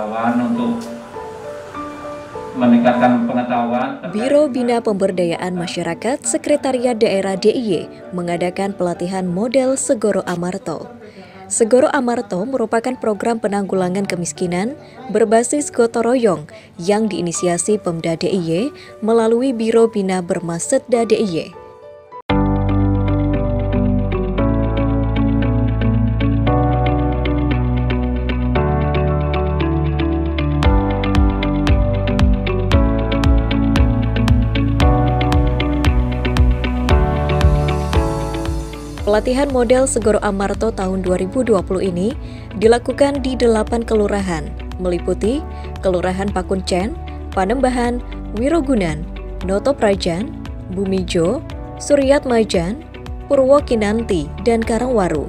pengetahuan untuk meningkatkan pengetahuan. Biro Bina Pemberdayaan Masyarakat Sekretariat Daerah DIY mengadakan pelatihan model Segoro Amarto. Segoro Amarto merupakan program penanggulangan kemiskinan berbasis gotong royong yang diinisiasi Pemda DIY melalui Biro Bina Bermasetda DIY. Pelatihan model Segoro Amarto tahun 2020 ini dilakukan di 8 kelurahan, meliputi Kelurahan Pakuncen, Panembahan, Wirogunan, Notoprajan, Bumijo, Suryatmajan, Purwokinanti, dan Karangwaru.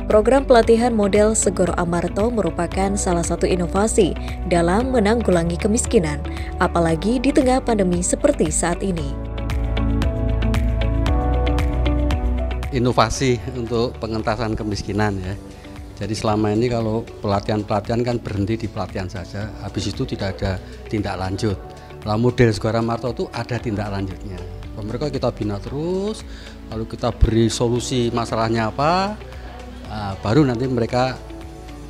Program pelatihan model Segoro Amarto merupakan salah satu inovasi dalam menanggulangi kemiskinan, apalagi di tengah pandemi seperti saat ini. Inovasi untuk pengentasan kemiskinan ya. Jadi selama ini kalau pelatihan-pelatihan kan berhenti di pelatihan saja, habis itu tidak ada tindak lanjut. Lah model Segoro Amarto itu ada tindak lanjutnya. Mereka kita bina terus, lalu kita beri solusi masalahnya apa, baru nanti mereka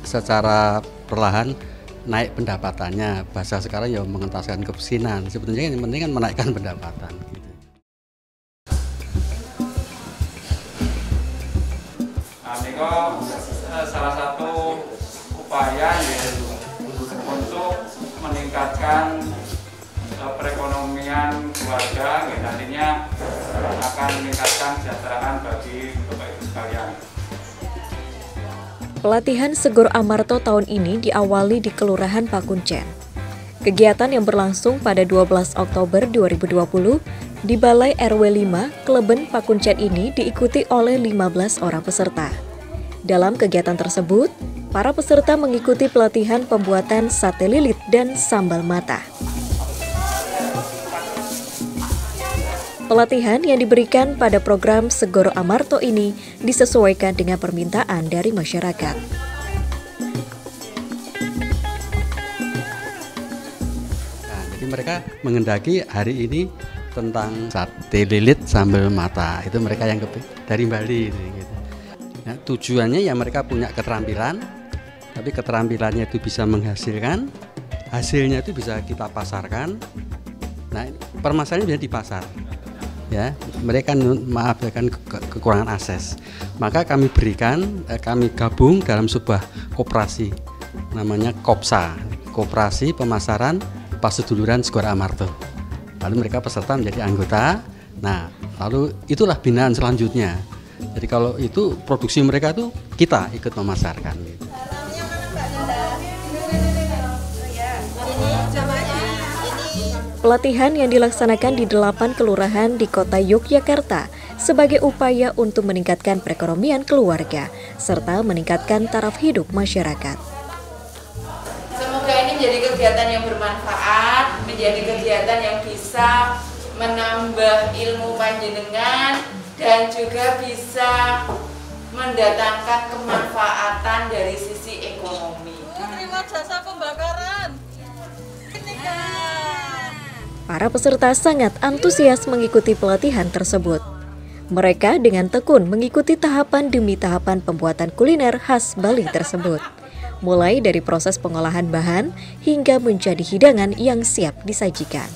secara perlahan naik pendapatannya. Bahasa sekarang ya mengentaskan kemiskinan. Sebetulnya yang penting kan menaikkan pendapatan. Ini salah satu upaya untuk meningkatkan perekonomian keluarga, nantinya akan meningkatkan kesejahteraan bagi Bapak Ibu sekalian. Pelatihan Segoro Amarto tahun ini diawali di Kelurahan Pakuncen. Kegiatan yang berlangsung pada 12 Oktober 2020 di Balai RW 5 Kleben Pakuncen ini diikuti oleh 15 orang peserta. Dalam kegiatan tersebut, para peserta mengikuti pelatihan pembuatan sate lilit dan sambal mata. Pelatihan yang diberikan pada program Segoro Amarto ini disesuaikan dengan permintaan dari masyarakat. Nah, jadi mereka menghendaki hari ini tentang sate lilit sambal mata. Itu mereka yang dari Bali gitu. Nah, tujuannya ya mereka punya keterampilan, tapi keterampilannya itu bisa menghasilkan, hasilnya itu bisa kita pasarkan. Nah, permasalahannya di pasar, ya mereka kan kekurangan akses. Maka kami berikan, kami gabung dalam sebuah koperasi, namanya KOPSA, Koperasi Pemasaran Paseduluran Segoro Amarto. Lalu mereka peserta menjadi anggota. Nah, lalu itulah binaan selanjutnya. Jadi kalau itu produksi mereka tuh kita ikut memasarkan. Pelatihan yang dilaksanakan di 8 kelurahan di kota Yogyakarta sebagai upaya untuk meningkatkan perekonomian keluarga serta meningkatkan taraf hidup masyarakat. Semoga ini menjadi kegiatan yang bermanfaat, menjadi kegiatan yang bisa menambah ilmu panjenengan dan juga bisa mendatangkan kemanfaatan dari sisi ekonomi. Menerima jasa pembakaran. Para peserta sangat antusias mengikuti pelatihan tersebut. Mereka dengan tekun mengikuti tahapan demi tahapan pembuatan kuliner khas Bali tersebut. Mulai dari proses pengolahan bahan hingga menjadi hidangan yang siap disajikan.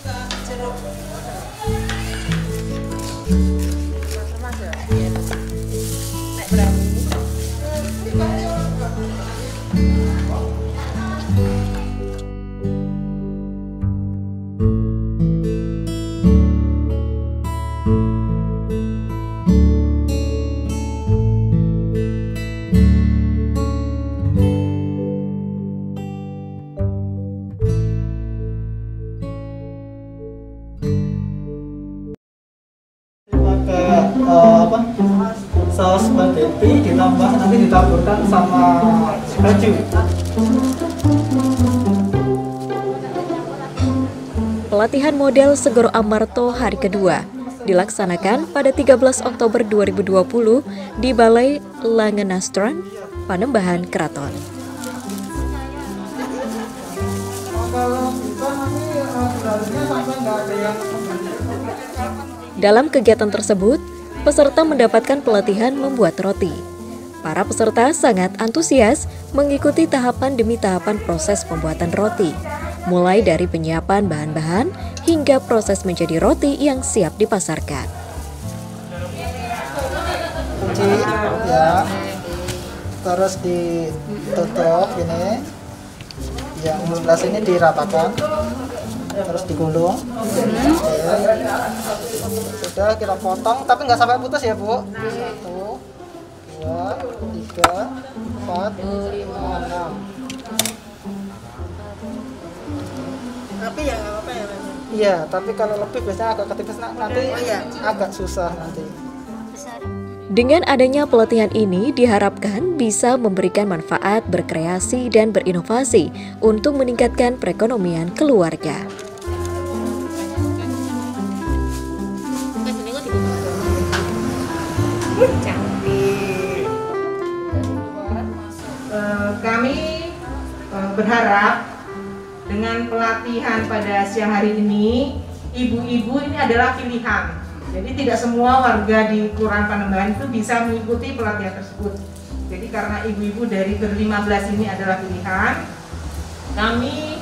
Saus spaghetti ditambah nanti ditaburkan sama baju. Pelatihan model Segoro Amarto hari kedua dilaksanakan pada 13 Oktober 2020 di Balai Langenastran, Panembahan, Kraton. kalau bisa nanti sebenarnya sampai nggak ada yang Dalam kegiatan tersebut, peserta mendapatkan pelatihan membuat roti. Para peserta sangat antusias mengikuti tahapan demi tahapan proses pembuatan roti, mulai dari penyiapan bahan-bahan hingga proses menjadi roti yang siap dipasarkan. kunci ya, terus ditutup ini, yang sebelah sini diratakan, terus digulung. Sudah kita potong, tapi nggak sampai putus ya Bu. 1, 2, 3, 4, 5, 6. Tapi ya nggak apa-apa ya. Iya, tapi kalau lebih biasanya agak ketipis nanti agak susah nanti. Dengan adanya pelatihan ini diharapkan bisa memberikan manfaat berkreasi dan berinovasi untuk meningkatkan perekonomian keluarga. Kami berharap dengan pelatihan pada siang hari ini, ibu-ibu ini adalah pilihan. Jadi tidak semua warga di Kelurahan Panembahan itu bisa mengikuti pelatihan tersebut. Jadi karena ibu-ibu dari ber-15 ini adalah pilihan, kami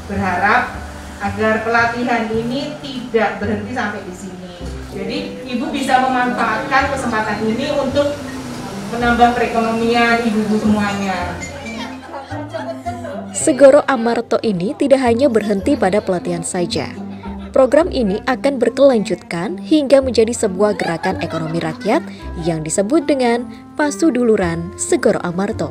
berharap agar pelatihan ini tidak berhenti sampai di sini. Jadi ibu bisa memanfaatkan kesempatan ini untuk menambah perekonomian ibu-ibu semuanya. Segoro Amarto ini tidak hanya berhenti pada pelatihan saja. Program ini akan berkelanjutkan hingga menjadi sebuah gerakan ekonomi rakyat yang disebut dengan Pasuduluran Segoro Amarto.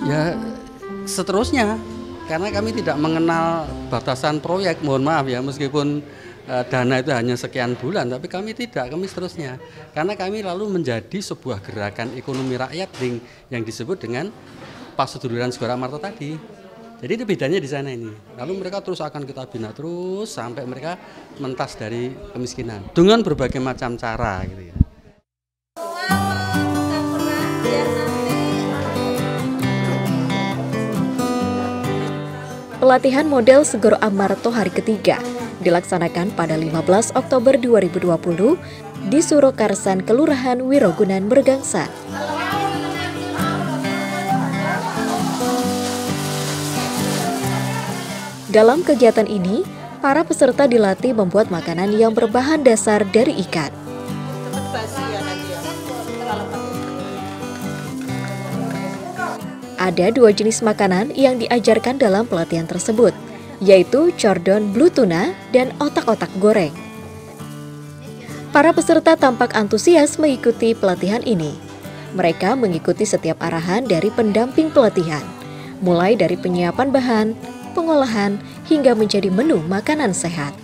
Ya seterusnya, karena kami tidak mengenal batasan proyek, mohon maaf ya, meskipun dana itu hanya sekian bulan, tapi kami tidak, kami seterusnya. Karena kami lalu menjadi sebuah gerakan ekonomi rakyat yang disebut dengan Pasuduluran Segoro Amarto tadi. Jadi itu bedanya di sana ini. Lalu mereka terus akan kita bina terus sampai mereka mentas dari kemiskinan dengan berbagai macam cara gitu ya. Pelatihan model Segoro Amarto hari ketiga dilaksanakan pada 15 Oktober 2020 di Surokarsan, Kelurahan Wirogunan, Mergangsan. Dalam kegiatan ini, para peserta dilatih membuat makanan yang berbahan dasar dari ikan. Ada 2 jenis makanan yang diajarkan dalam pelatihan tersebut, yaitu cordon blue tuna dan otak-otak goreng. Para peserta tampak antusias mengikuti pelatihan ini. Mereka mengikuti setiap arahan dari pendamping pelatihan, mulai dari penyiapan bahan, pengolahan, hingga menjadi menu makanan sehat.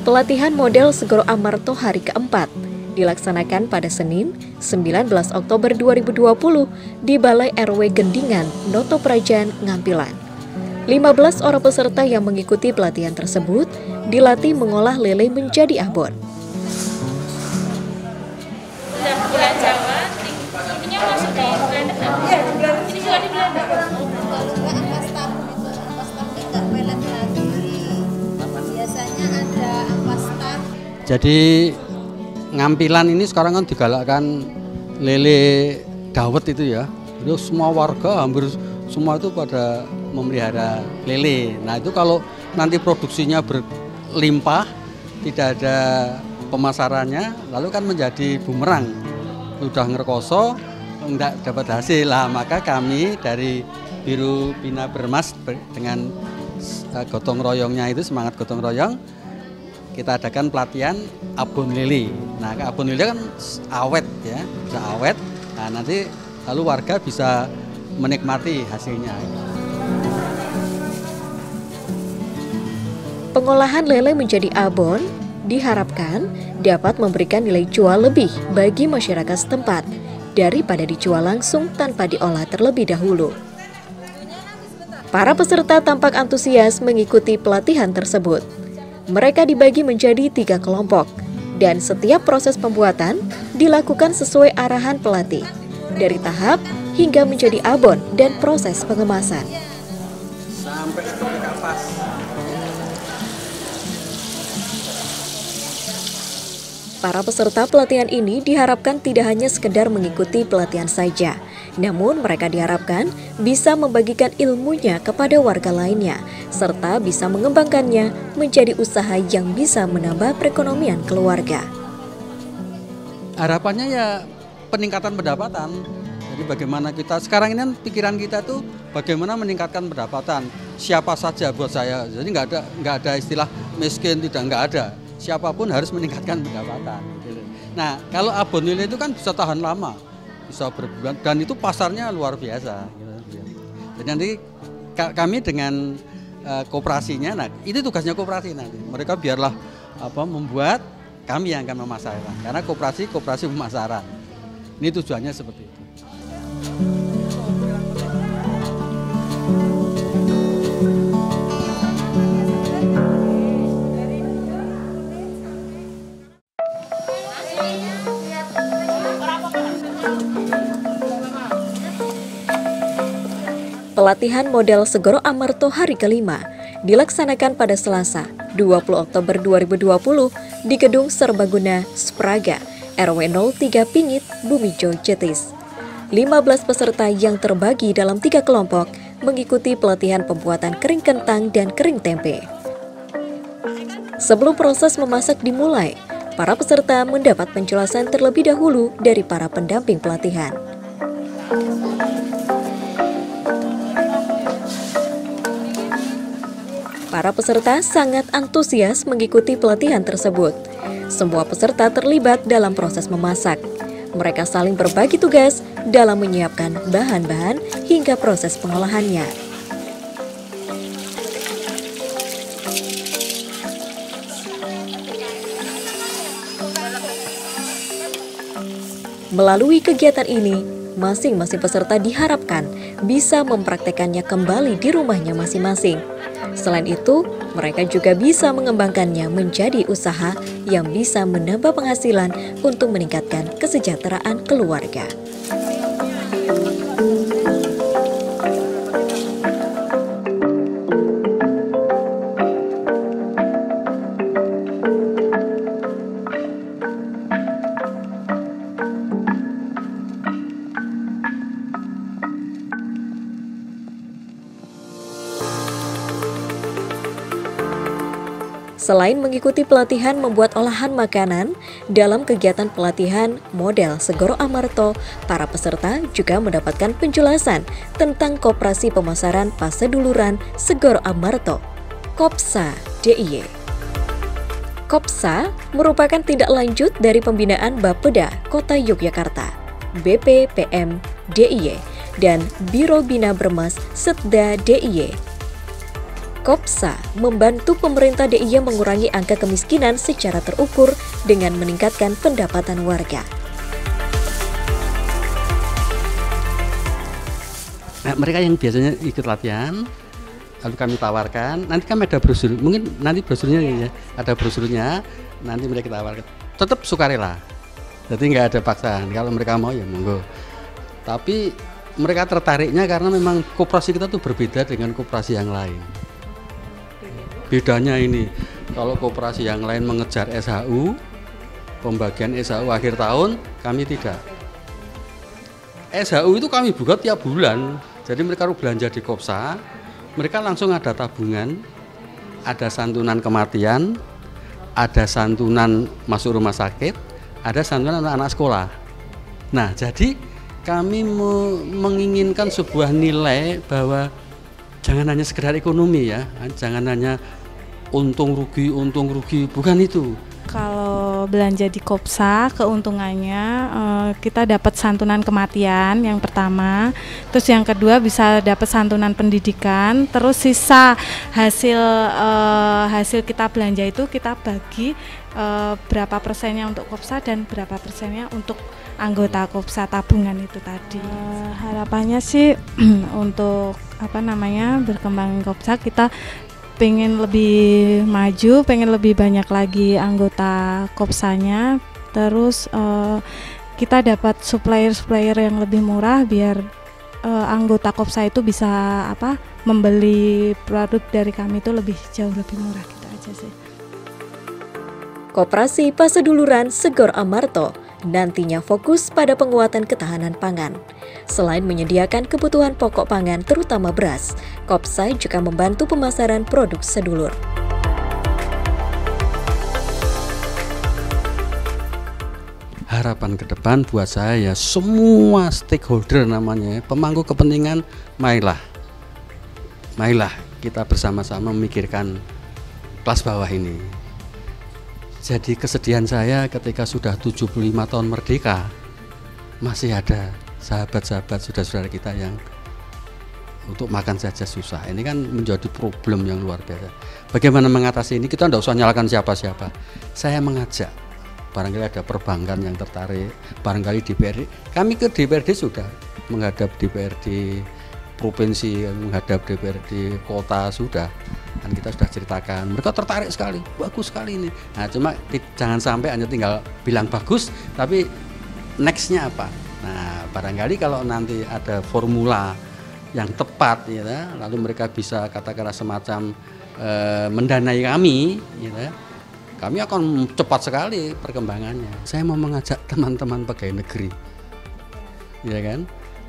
Pelatihan model Segoro Amarto hari keempat dilaksanakan pada Senin 19 Oktober 2020 di Balai RW Gendingan, Noto Prajan, Ngampilan. 15 orang peserta yang mengikuti pelatihan tersebut dilatih mengolah lele menjadi abon. Gula Jawa, ininya masuk di blender. Iya, ini juga di blender. Ampas tahu itu, ampas tahu tidak pelet lagi. Biasanya ada ampas tahu. Jadi Ngampilan ini sekarang kan digalakkan lele dawet itu ya. Itu semua warga hampir semua itu pada memelihara lele. Nah itu kalau nanti produksinya berlimpah, tidak ada pemasarannya, lalu kan menjadi bumerang. Sudah ngerkoso, enggak dapat hasil lah. Maka kami dari Biro Bina Bermas dengan gotong royongnya itu, semangat gotong royong, kita adakan pelatihan abon lele. Nah, abon lele kan awet ya, bisa awet. Nah, nanti lalu warga bisa menikmati hasilnya. Pengolahan lele menjadi abon diharapkan dapat memberikan nilai jual lebih bagi masyarakat setempat daripada dijual langsung tanpa diolah terlebih dahulu. Para peserta tampak antusias mengikuti pelatihan tersebut. Mereka dibagi menjadi 3 kelompok dan setiap proses pembuatan dilakukan sesuai arahan pelatih, dari tahap hingga menjadi abon dan proses pengemasan. Sampai seperti kapas. Para peserta pelatihan ini diharapkan tidak hanya sekedar mengikuti pelatihan saja, namun mereka diharapkan bisa membagikan ilmunya kepada warga lainnya, serta bisa mengembangkannya menjadi usaha yang bisa menambah perekonomian keluarga. Harapannya ya peningkatan pendapatan. Jadi bagaimana kita, sekarang ini kan pikiran kita tuh bagaimana meningkatkan pendapatan. Siapa saja buat saya, jadi nggak ada istilah miskin, nggak ada. Siapapun harus meningkatkan pendapatan. Nah, kalau abon lele itu kan bisa tahan lama, bisa berbulan, dan itu pasarnya luar biasa. Jadi nanti kami dengan koperasinya, nah itu tugasnya koperasi nanti. Mereka biarlah membuat, kami yang akan memasarkan, karena koperasi pemasaran. Ini tujuannya seperti itu. Pelatihan model Segoro Amarto hari kelima dilaksanakan pada Selasa, 20 Oktober 2020 di Gedung Serbaguna, Spraga, RW 03 Pingit, Bumijo, Jetis. 15 peserta yang terbagi dalam 3 kelompok mengikuti pelatihan pembuatan kering kentang dan kering tempe. Sebelum proses memasak dimulai, para peserta mendapat penjelasan terlebih dahulu dari para pendamping pelatihan. Para peserta sangat antusias mengikuti pelatihan tersebut. Semua peserta terlibat dalam proses memasak. Mereka saling berbagi tugas dalam menyiapkan bahan-bahan hingga proses pengolahannya. Melalui kegiatan ini, masing-masing peserta diharapkan bisa mempraktekannya kembali di rumahnya masing-masing. Selain itu, mereka juga bisa mengembangkannya menjadi usaha yang bisa menambah penghasilan untuk meningkatkan kesejahteraan keluarga. Selain mengikuti pelatihan membuat olahan makanan, dalam kegiatan pelatihan model Segoro Amarto, para peserta juga mendapatkan penjelasan tentang Koperasi Pemasaran Paseduluran Segoro Amarto, KOPSA DIY. KOPSA merupakan tindak lanjut dari pembinaan Bapeda Kota Yogyakarta, BPPM DIY, dan Biro Bina Bermas Setda DIY. KOPSA membantu pemerintah DIY mengurangi angka kemiskinan secara terukur dengan meningkatkan pendapatan warga. Nah, mereka yang biasanya ikut latihan, lalu kami tawarkan, nanti kami ada brosur, mungkin nanti brosurnya ya, ada brosurnya, nanti mereka tawarkan. Tetap sukarela, jadi nggak ada paksaan, kalau mereka mau ya monggo. Tapi mereka tertariknya karena memang koperasi kita tuh berbeda dengan koperasi yang lain. Bedanya ini, kalau koperasi yang lain mengejar SHU, pembagian SHU akhir tahun, kami tidak. SHU itu kami buka tiap bulan, jadi mereka belanja di KOPSA, mereka langsung ada tabungan, ada santunan kematian, ada santunan masuk rumah sakit, ada santunan anak-anak sekolah. Nah, jadi kami menginginkan sebuah nilai bahwa jangan hanya sekedar ekonomi ya, jangan hanya untung rugi, bukan itu. Kalau belanja di Kopsa, keuntungannya kita dapat santunan kematian yang pertama, terus yang kedua bisa dapat santunan pendidikan, terus sisa hasil kita belanja itu kita bagi berapa persennya untuk Kopsa dan berapa persennya untuk anggota Kopsa tabungan itu tadi. Harapannya sih untuk berkembang Kopsa, kita pengen lebih maju, pengen lebih banyak lagi anggota Kopsanya, terus kita dapat supplier yang lebih murah biar anggota Kopsa itu bisa membeli produk dari kami itu jauh lebih murah, gitu aja sih. Koperasi Paseduluran Segor Amarto nantinya fokus pada penguatan ketahanan pangan. Selain menyediakan kebutuhan pokok pangan terutama beras, Kopsa juga membantu pemasaran produk sedulur. Harapan ke depan buat saya semua stakeholder namanya, pemangku kepentingan, marilah kita bersama-sama memikirkan kelas bawah ini. Jadi kesedihan saya ketika sudah 75 tahun merdeka, masih ada sahabat-sahabat saudara-saudara kita yang untuk makan saja susah. Ini kan menjadi problem yang luar biasa. Bagaimana mengatasi ini? Kita tidak usah nyalakan siapa-siapa. Saya mengajak, barangkali ada perbankan yang tertarik, barangkali DPRD. Kami ke DPRD sudah menghadap DPRD provinsi, menghadap DPRD kota sudah. Dan kita sudah ceritakan, mereka tertarik sekali, bagus sekali ini. Nah, cuma jangan sampai hanya tinggal bilang bagus, tapi nextnya apa? Nah, barangkali kalau nanti ada formula yang tepat, ya, lalu mereka bisa katakanlah semacam mendanai kami, ya, kami akan cepat sekali perkembangannya. Saya mau mengajak teman-teman pegawai negeri, ya kan?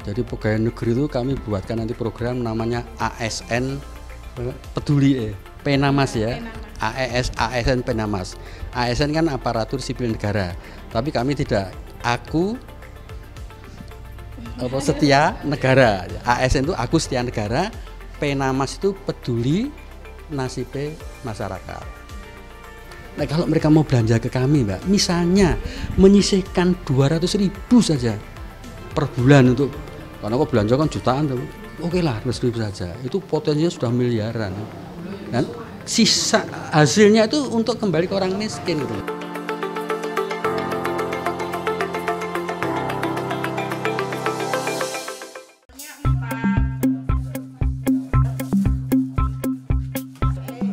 Jadi pegawai negeri itu kami buatkan nanti program namanya ASN peduli Penamas ya, ASN Penamas. ASN kan aparatur sipil negara, tapi kami tidak, aku setia negara. ASN itu aku setia negara, Penamas itu peduli nasib masyarakat. Nah, kalau mereka mau belanja ke kami, Mbak, misalnya menyisihkan 200.000 saja per bulan untuk, karena kok belanja kan jutaan tuh. Oke lah, 200.000 saja, itu potensinya sudah miliaran, dan sisa hasilnya itu untuk kembali ke orang miskin gitu.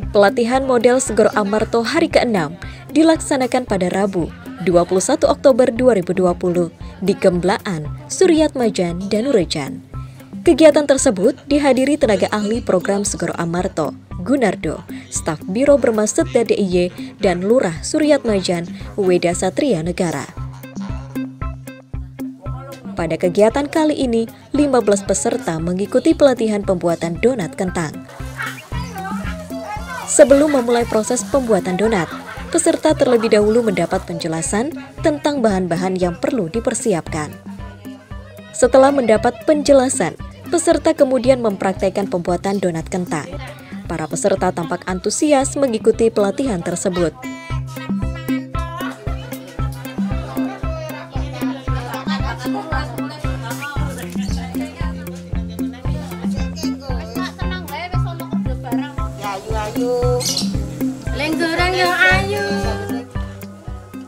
Pelatihan model Segor Amarto hari ke-6 dilaksanakan pada Rabu, 21 Oktober 2020 di Gemblaan, Suryatmajan, Danurejan. Kegiatan tersebut dihadiri tenaga ahli program Segor Amarto, Gunardo, staf Biro Bermaksud DIY, dan Lurah Suryatmajan, Weda Satria Negara. Pada kegiatan kali ini, 15 peserta mengikuti pelatihan pembuatan donat kentang. Sebelum memulai proses pembuatan donat, peserta terlebih dahulu mendapat penjelasan tentang bahan-bahan yang perlu dipersiapkan. Setelah mendapat penjelasan, peserta kemudian mempraktekkan pembuatan donat kentang. Para peserta tampak antusias mengikuti pelatihan tersebut.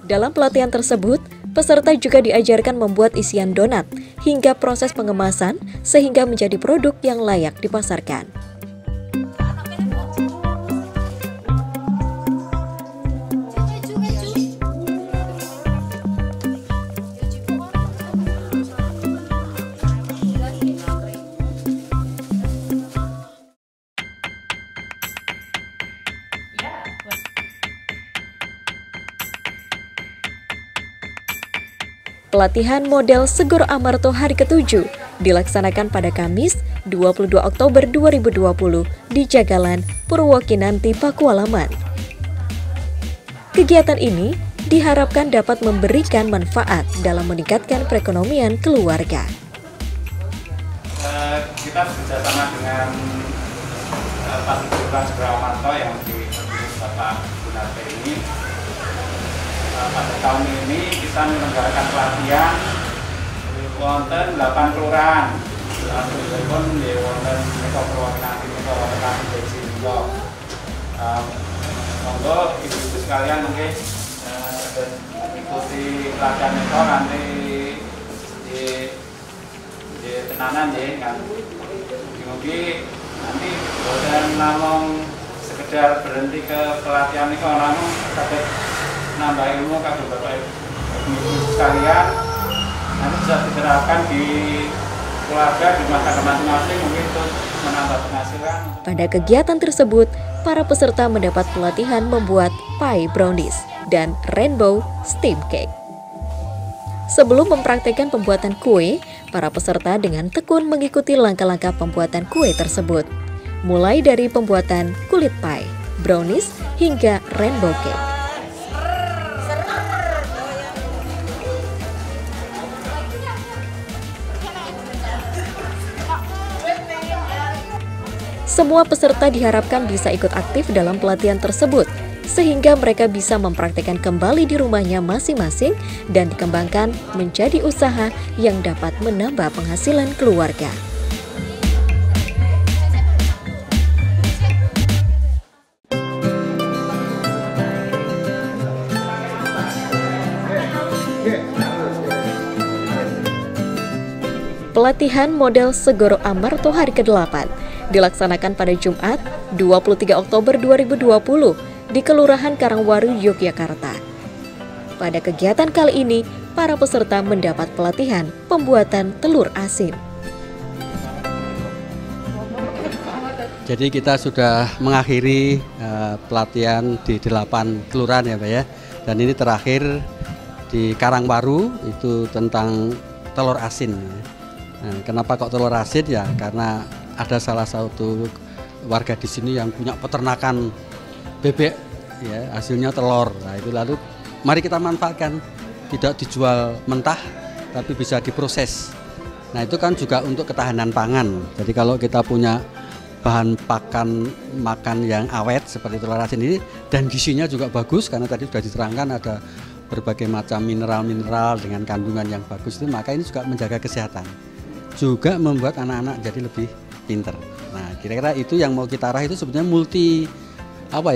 Dalam pelatihan tersebut, peserta juga diajarkan membuat isian donat hingga proses pengemasan sehingga menjadi produk yang layak dipasarkan. Pelatihan model Segor Amarto hari ke-7 dilaksanakan pada Kamis 22 Oktober 2020 di Jagalan, Purwokinanti, Pakualaman. Kegiatan ini diharapkan dapat memberikan manfaat dalam meningkatkan perekonomian keluarga. Kita bekerjasama dengan Paseduluran Segor Amarto yang di Bapak Gunardo ini pada tahun ini kita menyelenggarakan pelatihan wonten 8 kelurahan. Alhamdulillah di wonten menika perwakilan rekan desi menika. Monggo ibu-ibu sekalian nggih ikuti pelatihan menika nanti di tenanan nggih kan. Mugi-mugi nanti boten namung sekedar berhenti ke pelatihan menika namung saged nambah ilmu kagem Bapak Ibu sekalian. Nanti bisa diterapkan di keluarga, di masyarakat masing-masing mungkin untuk menambah penghasilan. Pada kegiatan tersebut, para peserta mendapat pelatihan membuat pie brownies dan rainbow steam cake. Sebelum mempraktikkan pembuatan kue, para peserta dengan tekun mengikuti langkah-langkah pembuatan kue tersebut. Mulai dari pembuatan kulit pie, brownies, hingga rainbow cake. Semua peserta diharapkan bisa ikut aktif dalam pelatihan tersebut, sehingga mereka bisa mempraktikkan kembali di rumahnya masing-masing dan dikembangkan menjadi usaha yang dapat menambah penghasilan keluarga. Pelatihan model Segoro Amarto hari ke-8 dilaksanakan pada Jumat 23 Oktober 2020 di Kelurahan Karangwaru, Yogyakarta. Pada kegiatan kali ini, para peserta mendapat pelatihan pembuatan telur asin. Jadi kita sudah mengakhiri pelatihan di 8 kelurahan ya Pak ya. Dan ini terakhir di Karangwaru itu tentang telur asin. Nah, kenapa kok telur asin ya? Karena ada salah satu warga di sini yang punya peternakan bebek, ya hasilnya telur. Nah itu lalu mari kita manfaatkan, tidak dijual mentah, tapi bisa diproses. Nah itu kan juga untuk ketahanan pangan. Jadi kalau kita punya bahan pakan makan yang awet seperti telur asin ini dan gizinya juga bagus karena tadi sudah diterangkan ada berbagai macam mineral-mineral dengan kandungan yang bagus itu, maka ini juga menjaga kesehatan. Juga membuat anak-anak jadi lebih pinter. Nah, kira-kira itu yang mau kita arah itu sebenarnya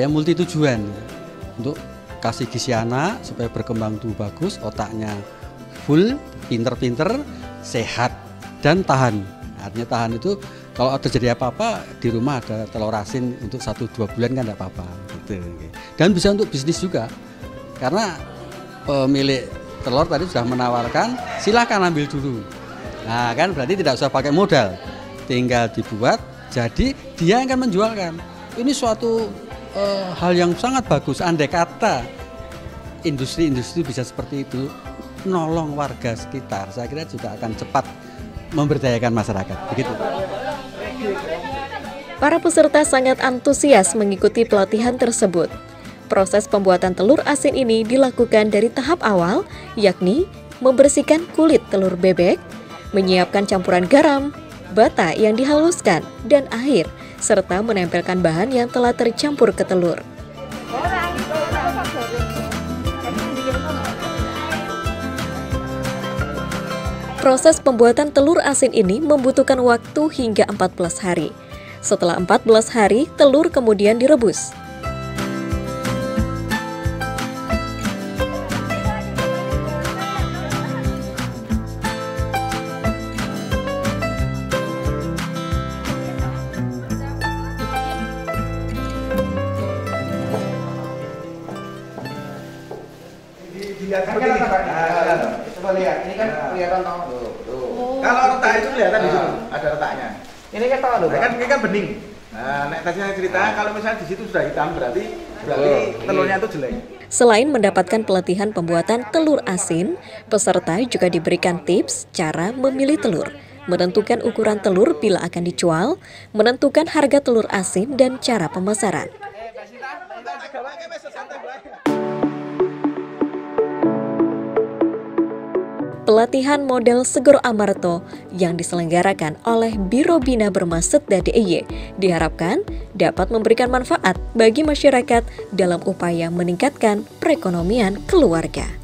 multi tujuan untuk kasih gizi anak supaya berkembang tubuh bagus, otaknya full, pinter-pinter, sehat dan tahan. Artinya tahan itu kalau terjadi apa-apa di rumah ada telur asin untuk 1-2 bulan kan tidak apa-apa. Gitu. Dan bisa untuk bisnis juga, karena pemilik telur tadi sudah menawarkan silahkan ambil dulu. Nah kan berarti tidak usah pakai modal, tinggal dibuat, jadi dia akan menjualkan. Ini suatu hal yang sangat bagus. Andai kata industri-industri bisa seperti itu, nolong warga sekitar, saya kira juga akan cepat memberdayakan masyarakat. Begitu. Para peserta sangat antusias mengikuti pelatihan tersebut. Proses pembuatan telur asin ini dilakukan dari tahap awal, yakni membersihkan kulit telur bebek, menyiapkan campuran garam, bata yang dihaluskan, dan air, serta menempelkan bahan yang telah tercampur ke telur. Proses pembuatan telur asin ini membutuhkan waktu hingga 14 hari. Setelah 14 hari, telur kemudian direbus. Coba lihat, ini kan kelihatan tahu. Kalau retak itu kelihatan di situ, ada retaknya. Ini kan tahu, ini kan bening. Nah, tadi saya cerita kalau misalnya di situ sudah hitam berarti telurnya itu jelek. Selain mendapatkan pelatihan pembuatan telur asin, peserta juga diberikan tips cara memilih telur, menentukan ukuran telur bila akan dijual, menentukan harga telur asin dan cara pemasaran. pelatihan model Segoro Amarto yang diselenggarakan oleh Biro Bina Bermaksud DIY diharapkan dapat memberikan manfaat bagi masyarakat dalam upaya meningkatkan perekonomian keluarga.